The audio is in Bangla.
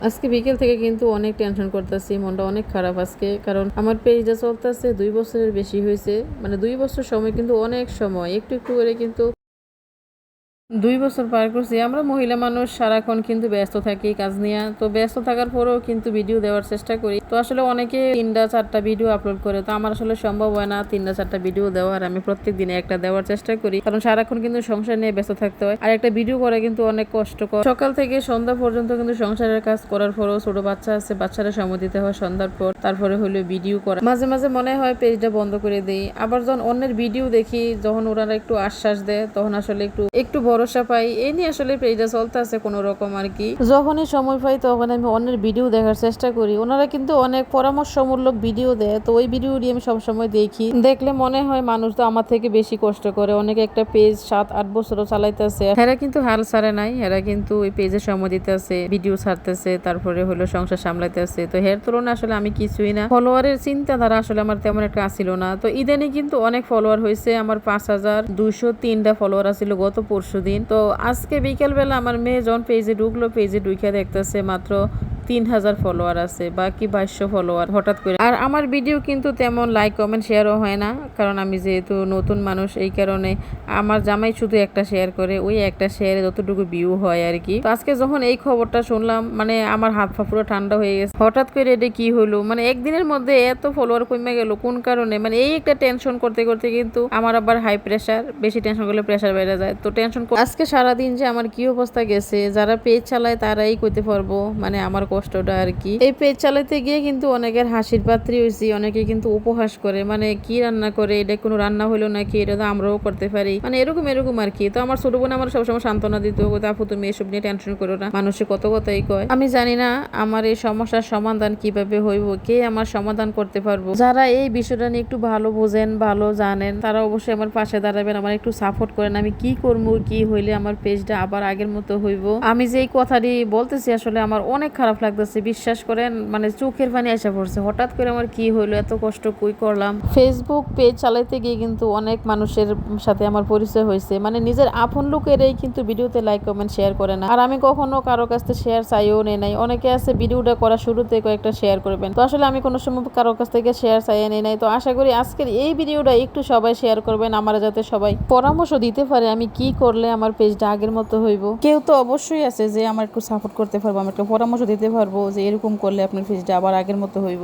আজকে বিকেল থেকে কিন্তু অনেক টেনশন করতেছি, মনটা অনেক খারাপ আজকে। কারণ আমার পেজটা চলতেছে 2 বছরের বেশি হয়েছে। মানে 2 বছর সময় কিন্তু অনেক সময়, একটু একটু করে কিন্তু 2 বছর পার করছি। আমরা মহিলা মানুষ সারাক্ষণ কিন্তু ব্যস্ত থাকি কাজ নিয়ে। তো ব্যস্ত থাকার পরেও কিন্তু ভিডিও দেওয়ার চেষ্টা করি। তো আসলে অনেকে 3টা 4টা ভিডিও আপলোড করে, তো আমার আসলে সম্ভব হয় না 3টা 4টা ভিডিও দেওয়ার। আমি প্রত্যেক দিনে একটা দেওয়ার চেষ্টা করি, কারণ সারাক্ষণ কিন্তু সংসার নিয়ে ব্যস্ত থাকতে হয়। আর একটা ভিডিও করা কিন্তু অনেক কষ্টকর। সকাল থেকে সন্ধ্যা পর্যন্ত কিন্তু সংসারের কাজ করার পরেও ছোট বাচ্চা আছে, বাচ্চারা সময় দিতে হয় সন্ধ্যার পর। তারপরে হলো ভিডিও করা। মাঝে মাঝে মনে হয় পেজটা বন্ধ করে দেই। আবার যখন অন্যের ভিডিও দেখি, যখন ওনারা একটু আশ্বাস দেয়, তখন আসলে একটু ভরসা পাই। এই নিয়ে আসলে পেজটা চলতে আছে কোনো রকম আর কি। যখনই সময় পাই তখন আমি অন্যের ভিডিও দেখার চেষ্টা করি। ওনারা কিন্তু অনেক পরামর্শমূলক ভিডিও দেয়, তো ওই ভিডিওটি আমি সবসময় দেখি। দেখলে মনে হয় মানুষ তো আমার থেকে বেশি কষ্ট করে। অনেকে একটা পেজ 7-8 বছরও চালাইতেছে, এরা কিন্তু হাল ছাড়ে নাই। এরা কিন্তু ওই পেজে সময় দিতেছে, ভিডিও ছাড়তেছে, তারপরে হলো সংসার সামলাইতেছে। তো এর তুলনায় আসলে আমি কিছুই না। ফলোয়ারের চিন্তাধারা আসলে আমার তেমন একটা আসিল না। তো ইদানি কিন্তু অনেক ফলোয়ার হয়েছে। আমার 5203টা ফলোয়ার আছিল গত পরশুদিন। তো আজকে বিকেলবেলা আমার মেয়ে যখন পেজে ঢুকলো, পেজে ঢুকে দেখতেছে মাত্র 3000 ফলোয়ার আছে, বাকি 2200 ফলোয়ার হঠাৎ করে। আর আমার ভিডিও কিন্তু তেমন লাইক কমেন্ট শেয়ারও হয় না, কারণ আমি যেহেতু নতুন মানুষ, এই কারণে আমার জামাই শুধু একটা শেয়ার করে, ওই একটা শেয়ারে যতটুকু ভিউ হয় আর কি। তো আজকে যখন এই খবরটা শুনলাম, মানে আমার হাত পা পুরো ঠান্ডা হয়ে গেছে। হঠাৎ করে এটা কি হলো, মানে একদিনের মধ্যে এত ফলোয়ার কমে গেল কোন কারণে? মানে এই একটা টেনশন করতে করতে কিন্তু আমার আবার হাই প্রেশার, বেশি টেনশন করলে প্রেশার বেড়ে যায়। তো টেনশন আজকে সারাদিন যে আমার কি অবস্থা গেছে, যারা পেজ চালায় তারাই কইতে পারবো মানে আমার কষ্টটা আর কি। এই পেজ চালাতে গিয়ে কিন্তু অনেকের হাসির পাত্রী হয়েছি, অনেকে কিন্তু উপহাস করে, মানে কি রান্না করে, এটা কোনো রান্না হলো নাকি, এটা তো আমরাও করতে পারি, মানে এরকম এরকম আর কি। তো আমার ছোট বোন আমার সবসময় সান্ত্বনা দিত, আপু তুমি এসব নিয়ে টেনশন করো না, মানুষে কত কথাই কয়। আমি জানি না আমার এই সমস্যার সমাধান কিভাবে হইব, কে আমার সমাধান করতে পারবো। যারা এই বিষয়টা নিয়ে একটু ভালো বোঝেন, ভালো জানেন, তারা অবশ্যই আমার পাশে দাঁড়াবেন, আমার একটু সাপোর্ট করেন। আমি কি করবো, কি হইলে আমার পেজটা আবার আগের মতো হইব। আমি যে এই কথাটি বলতেছি আসলে আমার অনেক খারাপ লাগতেছে, বিশ্বাস করেন। মানে চোখের পানি এসে পড়ছে, হঠাৎ করে আমার কি হইলো, এত কষ্ট কই করলাম। ফেসবুক পেজ চালাইতে গিয়ে কিন্তু অনেক মানুষের সাথে আমার পরিচয় হয়েছে, মানে নিজের আপন লোকেরাই কিন্তু ভিডিওতে লাইক কমেন্ট শেয়ার করে না। আর আমি কখনো কারো কাছ থেকে শেয়ার চাইও নেই নাই। অনেকে আছে ভিডিওটা করা শুরুতে কয়েকটা শেয়ার করবেন, তো আসলে আমি কোনো সময় কারো কাছ থেকে শেয়ার চাইয়ে নেই নাই। তো আশা করি আজকের এই ভিডিওটা একটু সবাই শেয়ার করবেন, আমার যাতে সবাই পরামর্শ দিতে পারে আমি কি করলে আমার পেজটা আগের মতো হইব। কেউ তো অবশ্যই আছে যে আমার একটু সাপোর্ট করতে পারবো, আমি একটু পরামর্শ দিতে পারবো যে এরকম করলে আপনার পেজটা আবার আগের মতো হইব।